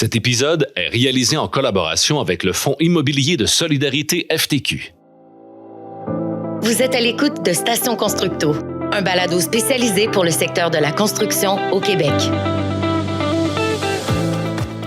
Cet épisode est réalisé en collaboration avec le Fonds immobilier de solidarité FTQ. Vous êtes à l'écoute de Station Constructo, un balado spécialisé pour le secteur de la construction au Québec.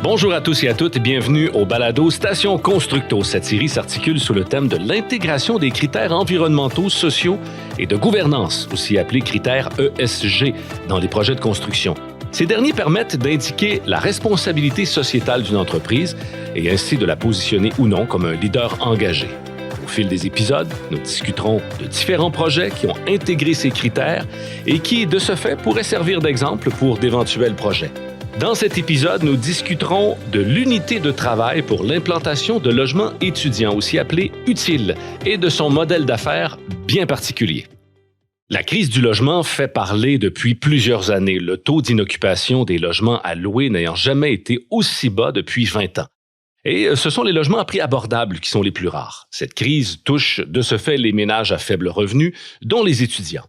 Bonjour à tous et à toutes et bienvenue au balado Station Constructo. Cette série s'articule sous le thème de l'intégration des critères environnementaux, sociaux et de gouvernance, aussi appelés critères ESG, dans les projets de construction. Ces derniers permettent d'indiquer la responsabilité sociétale d'une entreprise et ainsi de la positionner ou non comme un leader engagé. Au fil des épisodes, nous discuterons de différents projets qui ont intégré ces critères et qui, de ce fait, pourraient servir d'exemple pour d'éventuels projets. Dans cet épisode, nous discuterons de l'unité de travail pour l'implantation de logements étudiants, aussi appelé UTIL, et de son modèle d'affaires bien particulier. La crise du logement fait parler depuis plusieurs années, le taux d'inoccupation des logements à louer n'ayant jamais été aussi bas depuis 20 ans. Et ce sont les logements à prix abordables qui sont les plus rares. Cette crise touche de ce fait les ménages à faible revenu, dont les étudiants.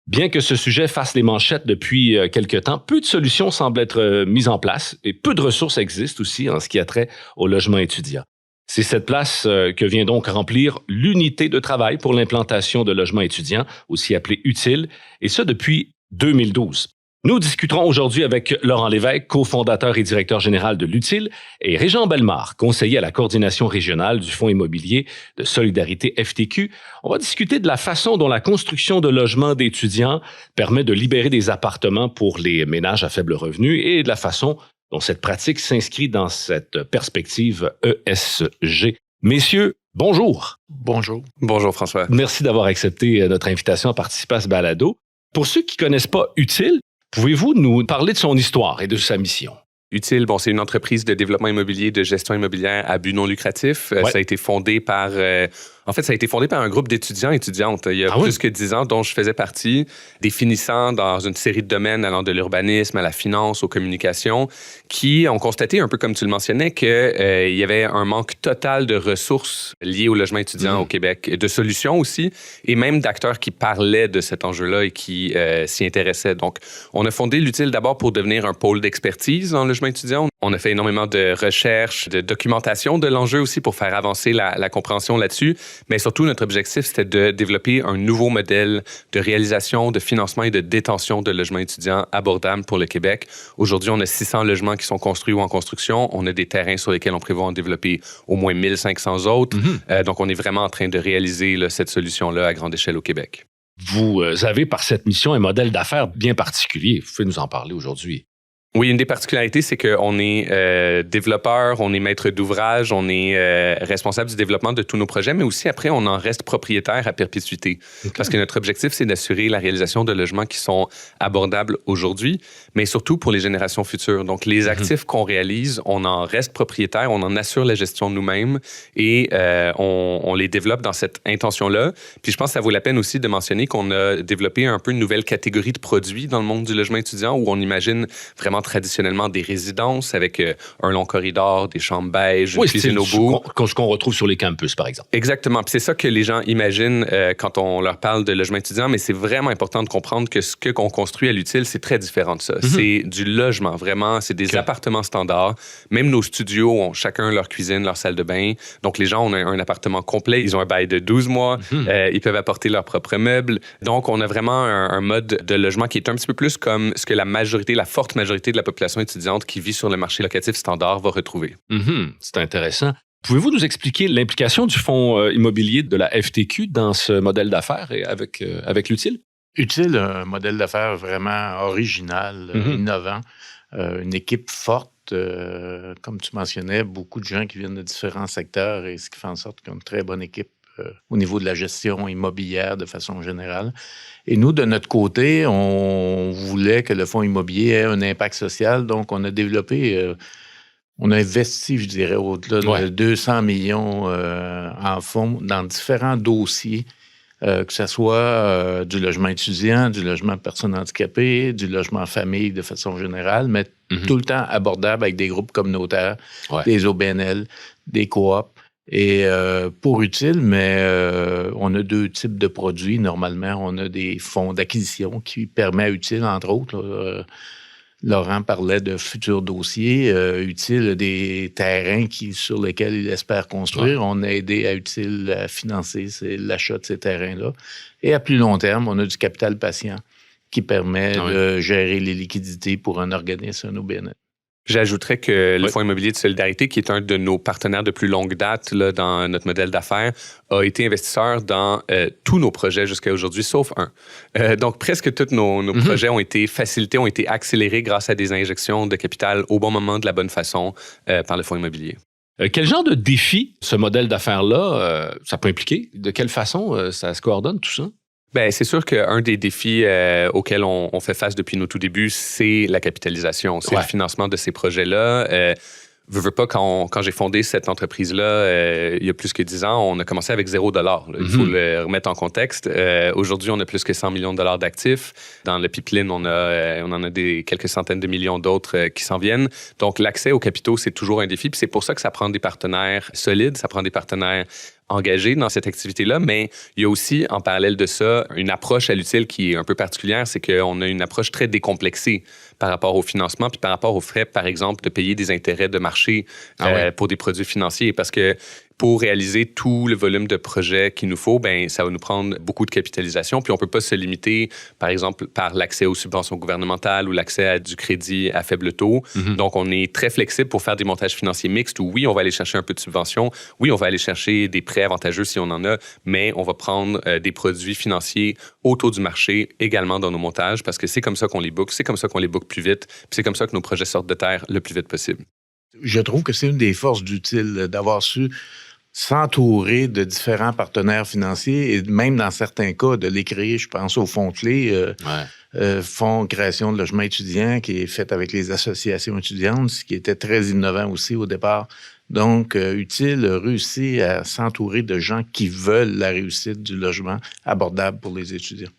Bien que ce sujet fasse les manchettes depuis quelque temps, peu de solutions semblent être mises en place et peu de ressources existent aussi en ce qui a trait au logement étudiant. C'est cette place que vient donc remplir l'unité de travail pour l'implantation de logements étudiants, aussi appelée UTIL, et ce depuis 2012. Nous discuterons aujourd'hui avec Laurent Lévesque, cofondateur et directeur général de l'UTIL, et Régent Bellemare, conseiller à la coordination régionale du Fonds immobilier de solidarité FTQ. On va discuter de la façon dont la construction de logements d'étudiants permet de libérer des appartements pour les ménages à faible revenu et de la façon dont cette pratique s'inscrit dans cette perspective ESG. Messieurs, bonjour. Bonjour. Bonjour François. Merci d'avoir accepté notre invitation à participer à ce balado. Pour ceux qui ne connaissent pas UTIL, pouvez-vous nous parler de son histoire et de sa mission? UTIL, c'est une entreprise de développement immobilier, de gestion immobilière à but non lucratif. Ouais. Ça a été fondé par... ça a été fondé par un groupe d'étudiantes il y a plus que 10 ans, dont je faisais partie, des finissants dans une série de domaines allant de l'urbanisme à la finance, aux communications, qui ont constaté, un peu comme tu le mentionnais, qu'il y avait un manque total de ressources liées au logement étudiant au Québec, de solutions aussi, et même d'acteurs qui parlaient de cet enjeu-là et qui s'y intéressaient. Donc, on a fondé l'UTIL d'abord pour devenir un pôle d'expertise en logement étudiant. On a fait énormément de recherches, de documentation de l'enjeu aussi pour faire avancer la compréhension là-dessus. Mais surtout, notre objectif, c'était de développer un nouveau modèle de réalisation, de financement et de détention de logements étudiants abordables pour le Québec. Aujourd'hui, on a 600 logements qui sont construits ou en construction. On a des terrains sur lesquels on prévoit en développer au moins 1500 autres. Donc, on est vraiment en train de réaliser cette solution-là à grande échelle au Québec. Vous avez, par cette mission, un modèle d'affaires bien particulier. Vous pouvez nous en parler aujourd'hui. Oui, une des particularités, c'est qu'on est développeur, on est maître d'ouvrage, on est responsable du développement de tous nos projets, mais aussi après, on en reste propriétaire à perpétuité. Okay. Parce que notre objectif, c'est d'assurer la réalisation de logements qui sont abordables aujourd'hui, mais surtout pour les générations futures. Donc, les actifs qu'on réalise, on en reste propriétaire, on en assure la gestion nous-mêmes et on les développe dans cette intention-là. Puis je pense que ça vaut la peine aussi de mentionner qu'on a développé un peu une nouvelle catégorie de produits dans le monde du logement étudiant où on imagine vraiment traditionnellement des résidences avec un long corridor, des chambres beige, une cuisine au bout. Ce qu'on retrouve sur les campus, par exemple. Exactement. Puis c'est ça que les gens imaginent quand on leur parle de logement étudiant, mais c'est vraiment important de comprendre que ce qu'on construit à l'UTIL, c'est très différent de ça. C'est du logement, vraiment. C'est des appartements standards. Même nos studios ont chacun leur cuisine, leur salle de bain. Donc, les gens ont un appartement complet. Ils ont un bail de 12 mois. Ils peuvent apporter leurs propres meubles. Donc, on a vraiment un mode de logement qui est un petit peu plus comme ce que la forte majorité de la population étudiante qui vit sur le marché locatif standard va retrouver. C'est intéressant. Pouvez-vous nous expliquer l'implication du Fonds immobilier de la FTQ dans ce modèle d'affaires et avec l'UTIL? UTIL, un modèle d'affaires vraiment original, innovant, une équipe forte, comme tu mentionnais, beaucoup de gens qui viennent de différents secteurs et ce qui fait en sorte qu'on a une très bonne équipe au niveau de la gestion immobilière de façon générale. Et nous, de notre côté, on voulait que le fonds immobilier ait un impact social. Donc, on a développé, on a investi, je dirais, au-delà de 200 millions en fonds dans différents dossiers, que ce soit du logement étudiant, du logement personnes handicapées, du logement famille de façon générale, mais tout le temps abordable avec des groupes communautaires, des OBNL, des coops. Et pour UTIL, mais on a deux types de produits. Normalement, on a des fonds d'acquisition qui permettent à UTIL, entre autres, Laurent parlait de futurs dossiers utiles, des terrains sur lesquels il espère construire. On a aidé à financer l'achat de ces terrains-là. Et à plus long terme, on a du capital patient qui permet de gérer les liquidités pour un organisme, un OBNL. J'ajouterais que le Fonds immobilier de solidarité, qui est un de nos partenaires de plus longue date là, dans notre modèle d'affaires, a été investisseur dans tous nos projets jusqu'à aujourd'hui, sauf un. Donc, presque tous nos projets ont été facilités, ont été accélérés grâce à des injections de capital au bon moment, de la bonne façon, par le Fonds immobilier. Quel genre de défi ce modèle d'affaires-là, ça peut impliquer? De quelle façon ça se coordonne, tout ça? Bien, c'est sûr qu'un des défis auxquels on fait face depuis nos tout débuts, c'est la capitalisation, c'est le financement de ces projets-là. Veux pas, quand j'ai fondé cette entreprise-là, il y a plus que 10 ans, on a commencé avec $0. Il faut le remettre en contexte. Aujourd'hui, on a plus que $100 millions d'actifs. Dans le pipeline, on en a quelques centaines de millions d'autres qui s'en viennent. Donc, l'accès aux capitaux, c'est toujours un défi. Puis c'est pour ça que ça prend des partenaires solides, ça prend des partenaires engagés dans cette activité-là, mais il y a aussi, en parallèle de ça, une approche à l'utile qui est un peu particulière, c'est qu'on a une approche très décomplexée par rapport au financement puis par rapport aux frais, par exemple, de payer des intérêts de marché pour des produits financiers, parce que pour réaliser tout le volume de projets qu'il nous faut, ben ça va nous prendre beaucoup de capitalisation. Puis on ne peut pas se limiter, par exemple, par l'accès aux subventions gouvernementales ou l'accès à du crédit à faible taux. Donc, on est très flexible pour faire des montages financiers mixtes où, oui, on va aller chercher un peu de subventions. Oui, on va aller chercher des prêts avantageux si on en a, mais on va prendre des produits financiers au taux du marché également dans nos montages parce que c'est comme ça qu'on les book, c'est comme ça qu'on les book plus vite, puis c'est comme ça que nos projets sortent de terre le plus vite possible. Je trouve que c'est une des forces d'utile d'avoir su s'entourer de différents partenaires financiers et même dans certains cas de les créer. Je pense au fonds clé, fonds création de logements étudiants qui est fait avec les associations étudiantes, ce qui était très innovant aussi au départ. Donc, utile, réussir à s'entourer de gens qui veulent la réussite du logement abordable pour les étudiants.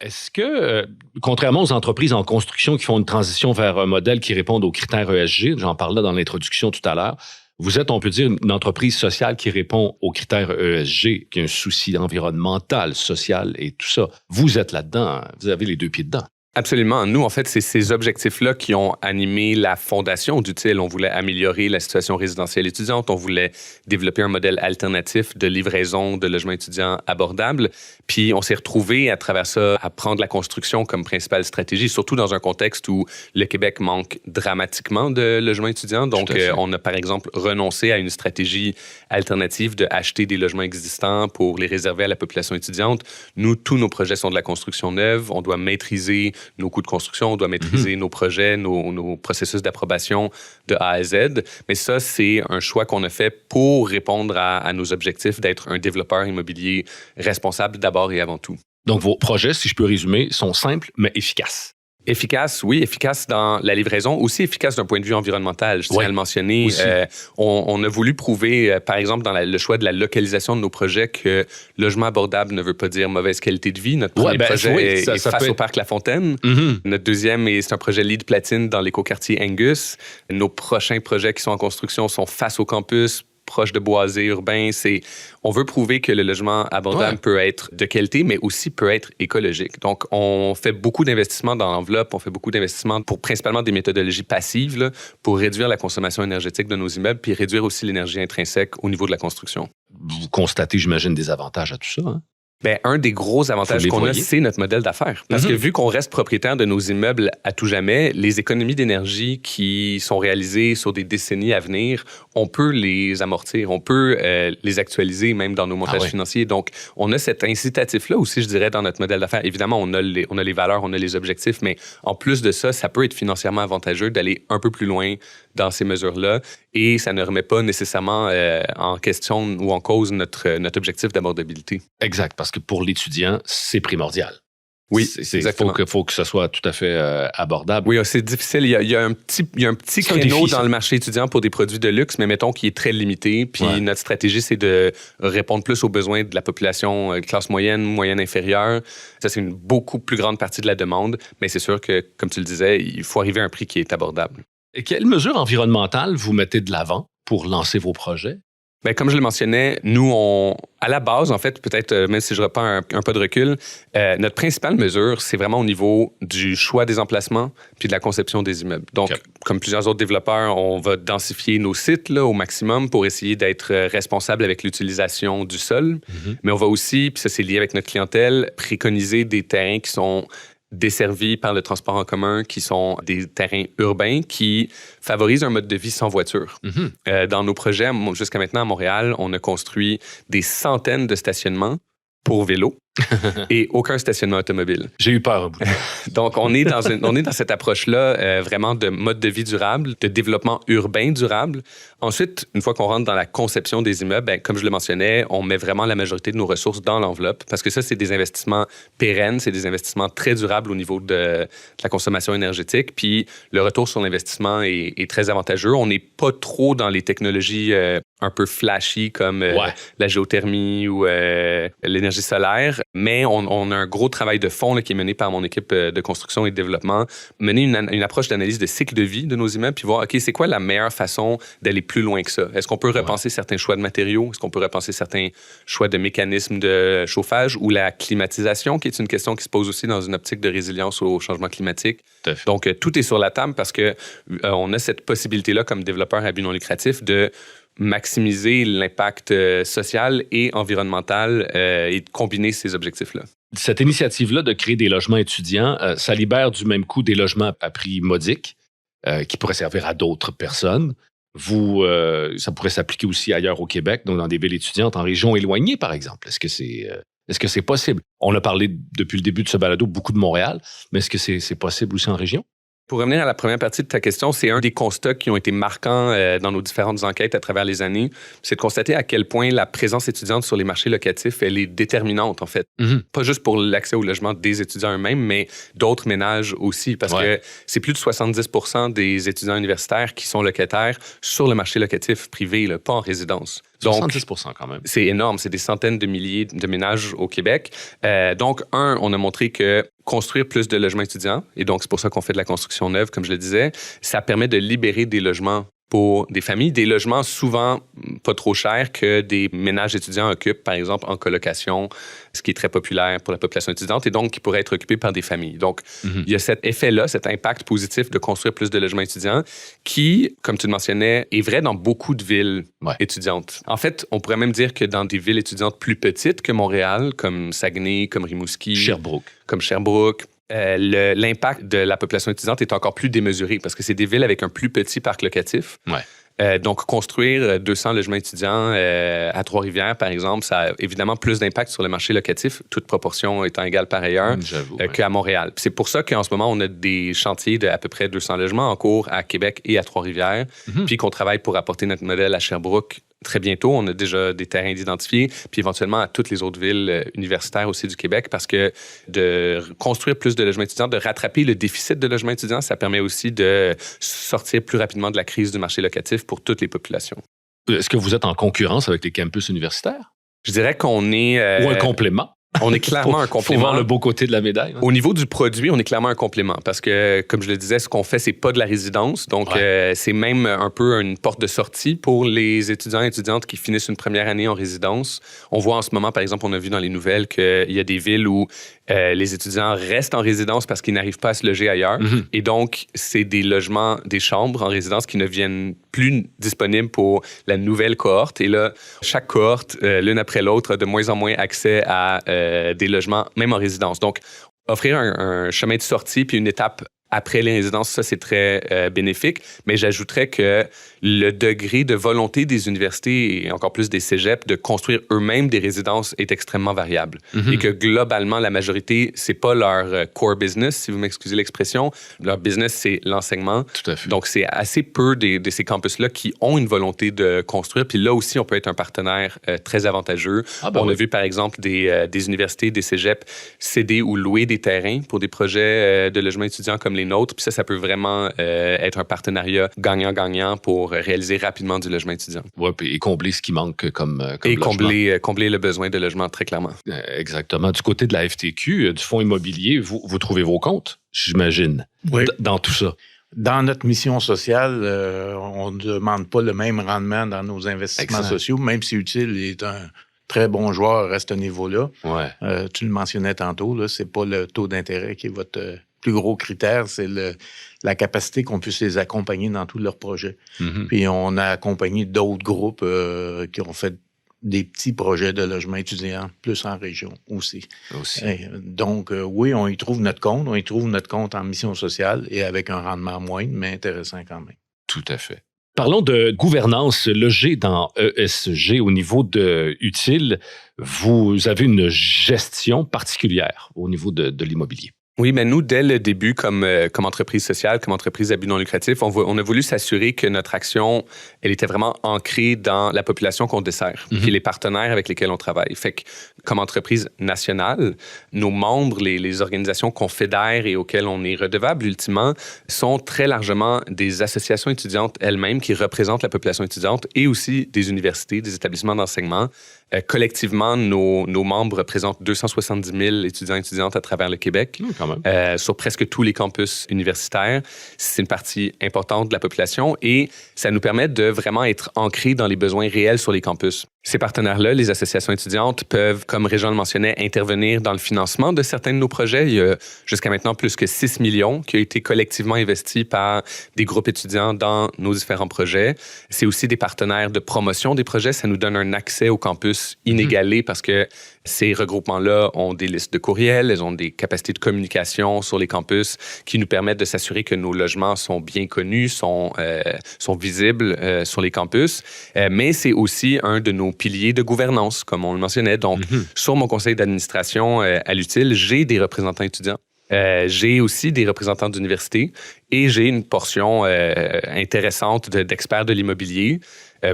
Est-ce que, contrairement aux entreprises en construction qui font une transition vers un modèle qui répond aux critères ESG, j'en parlais dans l'introduction tout à l'heure, vous êtes, on peut dire, une entreprise sociale qui répond aux critères ESG, qui a un souci environnemental, social et tout ça. Vous êtes là-dedans, vous avez les deux pieds dedans. Absolument. Nous, en fait, c'est ces objectifs-là qui ont animé la fondation d'Utile. On voulait améliorer la situation résidentielle étudiante. On voulait développer un modèle alternatif de livraison de logements étudiants abordables. Puis, on s'est retrouvé à travers ça à prendre la construction comme principale stratégie, surtout dans un contexte où le Québec manque dramatiquement de logements étudiants. Donc, on a, par exemple, renoncé à une stratégie alternative de acheter des logements existants pour les réserver à la population étudiante. Nous, tous nos projets sont de la construction neuve. On doit maîtriser nos coûts de construction, on doit maîtriser nos projets, nos processus d'approbation de A à Z. Mais ça, c'est un choix qu'on a fait pour répondre à nos objectifs d'être un développeur immobilier responsable d'abord et avant tout. Donc, vos projets, si je peux résumer, sont simples mais efficaces. Efficace, oui, efficace dans la livraison, aussi efficace d'un point de vue environnemental, je tiens à le mentionner. On a voulu prouver, par exemple, dans le choix de la localisation de nos projets, que logement abordable ne veut pas dire mauvaise qualité de vie. Notre premier projet est face au Parc La Fontaine. Notre deuxième, c'est un projet LEED Platine dans l'écoquartier Angus. Nos prochains projets qui sont en construction sont face au campus, proche de boisés urbains. On veut prouver que le logement abordable peut être de qualité, mais aussi peut être écologique. Donc, on fait beaucoup d'investissements dans l'enveloppe, on fait beaucoup d'investissements pour principalement des méthodologies passives là, pour réduire la consommation énergétique de nos immeubles puis réduire aussi l'énergie intrinsèque au niveau de la construction. Vous constatez, j'imagine, des avantages à tout ça, hein? Bien, un des gros avantages qu'on a, c'est notre modèle d'affaires. Parce que vu qu'on reste propriétaire de nos immeubles à tout jamais, les économies d'énergie qui sont réalisées sur des décennies à venir, on peut les amortir, on peut les actualiser même dans nos montages financiers. Donc, on a cet incitatif-là aussi, je dirais, dans notre modèle d'affaires. Évidemment, on a les valeurs, on a les objectifs, mais en plus de ça, ça peut être financièrement avantageux d'aller un peu plus loin dans ces mesures-là et ça ne remet pas nécessairement en question ou en cause notre objectif d'abordabilité. Exact, parce que pour l'étudiant, c'est primordial. Oui, exactement. Il faut que ce soit tout à fait abordable. Oui, c'est difficile. Il y a un petit créneau dans le marché étudiant pour des produits de luxe, mais mettons qu'il est très limité. Puis notre stratégie, c'est de répondre plus aux besoins de la population classe moyenne, moyenne inférieure. Ça, c'est une beaucoup plus grande partie de la demande. Mais c'est sûr que, comme tu le disais, il faut arriver à un prix qui est abordable. Et quelles mesures environnementales vous mettez de l'avant pour lancer vos projets? Bien, comme je le mentionnais, nous, à la base, en fait, peut-être, même si je reprends un pas de recul, notre principale mesure, c'est vraiment au niveau du choix des emplacements puis de la conception des immeubles. Donc, comme plusieurs autres développeurs, on va densifier nos sites là, au maximum pour essayer d'être responsable avec l'utilisation du sol. Mais on va aussi, puis ça c'est lié avec notre clientèle, préconiser des terrains qui sont desservis par le transport en commun, qui sont des terrains urbains qui favorisent un mode de vie sans voiture. Dans nos projets, jusqu'à maintenant à Montréal, on a construit des centaines de stationnements pour vélo et aucun stationnement automobile. J'ai eu peur. Donc, on est dans cette approche-là vraiment de mode de vie durable, de développement urbain durable. Ensuite, une fois qu'on rentre dans la conception des immeubles, bien, comme je le mentionnais, on met vraiment la majorité de nos ressources dans l'enveloppe parce que ça, c'est des investissements pérennes, c'est des investissements très durables au niveau de la consommation énergétique. Puis, le retour sur l'investissement est très avantageux. On n'est pas trop dans les technologies un peu flashy comme la géothermie ou l'énergie solaire. Mais on a un gros travail de fond là, qui est mené par mon équipe de construction et de développement, mener une approche d'analyse de cycle de vie de nos immeubles, puis voir, OK, c'est quoi la meilleure façon d'aller plus loin que ça? Est-ce qu'on peut repenser certains choix de matériaux? Est-ce qu'on peut repenser certains choix de mécanismes de chauffage ou la climatisation, qui est une question qui se pose aussi dans une optique de résilience au changement climatique? Donc, tout est sur la table parce que on a cette possibilité-là comme développeur à but non lucratif de maximiser l'impact social et environnemental et de combiner ces objectifs-là. Cette initiative-là de créer des logements étudiants, ça libère du même coup des logements à prix modique qui pourraient servir à d'autres personnes. Ça pourrait s'appliquer aussi ailleurs au Québec, donc dans des villes étudiantes, en régions éloignées, par exemple. Est-ce que c'est possible? On a parlé depuis le début de ce balado beaucoup de Montréal, mais est-ce que c'est possible aussi en région? Pour revenir à la première partie de ta question, c'est un des constats qui ont été marquants dans nos différentes enquêtes à travers les années. C'est de constater à quel point la présence étudiante sur les marchés locatifs, elle est déterminante, en fait. Pas juste pour l'accès au logement des étudiants eux-mêmes, mais d'autres ménages aussi, parce que c'est plus de 70% des étudiants universitaires qui sont locataires sur le marché locatif privé, là, pas en résidence. Donc, 70% quand même. C'est énorme. C'est des centaines de milliers de ménages au Québec. Donc, on a montré que construire plus de logements étudiants, et donc c'est pour ça qu'on fait de la construction neuve, comme je le disais, ça permet de libérer des logements pour des familles, des logements souvent pas trop chers que des ménages étudiants occupent, par exemple, en colocation, ce qui est très populaire pour la population étudiante et donc qui pourrait être occupé par des familles. Donc, il y a cet effet-là, cet impact positif de construire plus de logements étudiants qui, comme tu le mentionnais, est vrai dans beaucoup de villes étudiantes. En fait, on pourrait même dire que dans des villes étudiantes plus petites que Montréal, comme Saguenay, comme Rimouski, Sherbrooke, l'impact de la population étudiante est encore plus démesuré parce que c'est des villes avec un plus petit parc locatif. Donc, construire 200 logements étudiants à Trois-Rivières, par exemple, ça a évidemment plus d'impact sur le marché locatif, toute proportion étant égale par ailleurs, qu'à Montréal. Puis c'est pour ça qu'en ce moment, on a des chantiers d'à peu près 200 logements en cours à Québec et à Trois-Rivières, puis qu'on travaille pour apporter notre modèle à Sherbrooke très bientôt. On a déjà des terrains identifiés, puis éventuellement à toutes les autres villes universitaires aussi du Québec, parce que de construire plus de logements étudiants, de rattraper le déficit de logements étudiants, ça permet aussi de sortir plus rapidement de la crise du marché locatif pour toutes les populations. Est-ce que vous êtes en concurrence avec les campus universitaires? Je dirais qu'on est... Ou un complément? On est clairement un complément. Il faut voir le beau côté de la médaille. Hein? Au niveau du produit, on est clairement un complément parce que, comme je le disais, ce qu'on fait, c'est pas de la résidence. Donc, c'est même un peu une porte de sortie pour les étudiants et étudiantes qui finissent une première année en résidence. On voit en ce moment, par exemple, on a vu dans les nouvelles qu'il y a des villes où les étudiants restent en résidence parce qu'ils n'arrivent pas à se loger ailleurs. Et donc, c'est des logements, des chambres en résidence qui ne viennent plus disponibles pour la nouvelle cohorte. Et là, chaque cohorte, l'une après l'autre, a de moins en moins accès à des logements, même en résidence. Donc, offrir un chemin de sortie puis une étape après les résidences, ça, c'est très bénéfique. Mais j'ajouterais que le degré de volonté des universités et encore plus des cégeps de construire eux-mêmes des résidences est extrêmement variable. Et que globalement, la majorité, c'est pas leur core business, si vous m'excusez l'expression. Leur business, c'est l'enseignement. Tout à fait. Donc, c'est assez peu de ces campus-là qui ont une volonté de construire. Puis là aussi, on peut être un partenaire très avantageux. On a vu, par exemple, des universités, des cégeps céder ou louer des terrains pour des projets de logement étudiant comme les nôtres. Puis ça peut vraiment être un partenariat gagnant-gagnant pour réaliser rapidement du logement étudiant. Oui, et combler ce qui manque comme et logement. combler le besoin de logement, très clairement. Exactement. Du côté de la FTQ, du Fonds immobilier, vous trouvez vos comptes, j'imagine, dans tout ça. Dans notre mission sociale, on ne demande pas le même rendement dans nos investissements sociaux, même si Utile est un très bon joueur à ce niveau-là. Ouais. Tu le mentionnais tantôt, ce n'est pas le taux d'intérêt qui est votre plus gros critère, c'est la capacité qu'on puisse les accompagner dans tous leurs projets. Mm-hmm. Puis on a accompagné d'autres groupes qui ont fait des petits projets de logement étudiant, plus en région aussi. Donc, oui, on y trouve notre compte. On y trouve notre compte en mission sociale et avec un rendement moindre, mais intéressant quand même. Tout à fait. Parlons de gouvernance logée dans ESG au niveau de Utile. Vous avez une gestion particulière au niveau de l'immobilier. Oui, mais nous, dès le début, comme entreprise sociale, comme entreprise à but non lucratif, on a voulu s'assurer que notre action, elle était vraiment ancrée dans la population qu'on dessert, puis les partenaires avec lesquels on travaille. Fait que, comme entreprise nationale, nos membres, les organisations qu'on fédère et auxquelles on est redevable ultimement, sont très largement des associations étudiantes elles-mêmes qui représentent la population étudiante et aussi des universités, des établissements d'enseignement. Collectivement, nos membres représentent 270 000 étudiants et étudiantes à travers le Québec, quand même. sur presque tous les campus universitaires. C'est une partie importante de la population et ça nous permet de vraiment être ancrés dans les besoins réels sur les campus. Ces partenaires-là, les associations étudiantes, peuvent, comme Réjean le mentionnait, intervenir dans le financement de certains de nos projets. Il y a jusqu'à maintenant plus que 6 millions qui ont été collectivement investis par des groupes étudiants dans nos différents projets. C'est aussi des partenaires de promotion des projets. Ça nous donne un accès au campus inégalé parce que ces regroupements-là ont des listes de courriels, elles ont des capacités de communication sur les campus qui nous permettent de s'assurer que nos logements sont bien connus, sont visibles sur les campus. Mais c'est aussi un de nos piliers de gouvernance, comme on le mentionnait. Donc, sur mon conseil d'administration à l'Utile, j'ai des représentants étudiants. J'ai aussi des représentants d'université et j'ai une portion intéressante d'experts de l'immobilier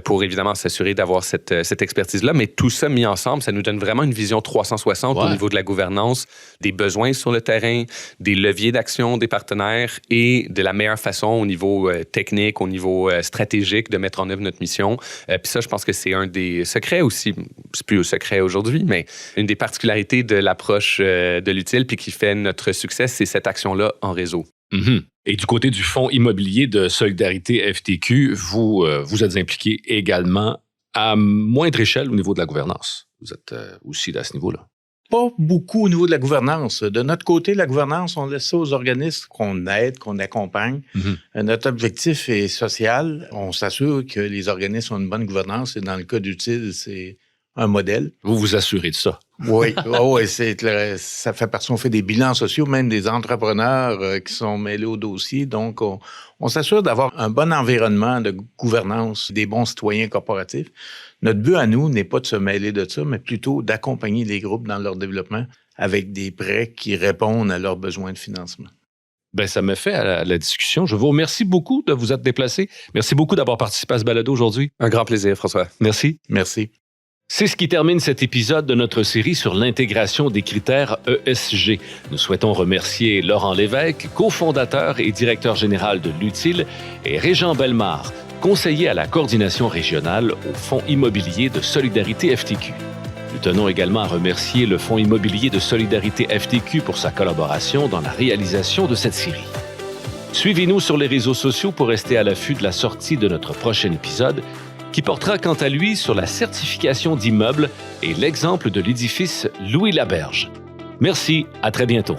pour évidemment s'assurer d'avoir cette expertise-là. Mais tout ça mis ensemble, ça nous donne vraiment une vision 360 au niveau de la gouvernance, des besoins sur le terrain, des leviers d'action des partenaires et de la meilleure façon au niveau technique, au niveau stratégique de mettre en œuvre notre mission. Puis ça, je pense que c'est un des secrets aussi, c'est plus un secret aujourd'hui, mais une des particularités de l'approche de l'Utile puis qui fait notre succès, c'est cette action-là en réseau. Et du côté du Fonds immobilier de solidarité FTQ, vous êtes impliqué également à moindre échelle au niveau de la gouvernance. Vous êtes aussi à ce niveau-là. Pas beaucoup au niveau de la gouvernance. De notre côté, la gouvernance, on laisse ça aux organismes qu'on aide, qu'on accompagne. Notre objectif est social. On s'assure que les organismes ont une bonne gouvernance et dans le cas d'Utile, c'est un modèle. Vous vous assurez de ça? Oui, ça fait partie. On fait des bilans sociaux, même des entrepreneurs qui sont mêlés au dossier. Donc, on s'assure d'avoir un bon environnement de gouvernance, des bons citoyens corporatifs. Notre but à nous n'est pas de se mêler de ça, mais plutôt d'accompagner les groupes dans leur développement avec des prêts qui répondent à leurs besoins de financement. Ben, ça me fait à la discussion. Je vous remercie beaucoup de vous être déplacé. Merci beaucoup d'avoir participé à ce balado aujourd'hui. Un grand plaisir, François. Merci. Merci. C'est ce qui termine cet épisode de notre série sur l'intégration des critères ESG. Nous souhaitons remercier Laurent Lévesque, cofondateur et directeur général de l'Utile, et Réjean Bellemare, conseiller à la coordination régionale au Fonds immobilier de solidarité FTQ. Nous tenons également à remercier le Fonds immobilier de solidarité FTQ pour sa collaboration dans la réalisation de cette série. Suivez-nous sur les réseaux sociaux pour rester à l'affût de la sortie de notre prochain épisode, qui portera quant à lui sur la certification d'immeubles et l'exemple de l'édifice Louis Laberge. Merci, à très bientôt.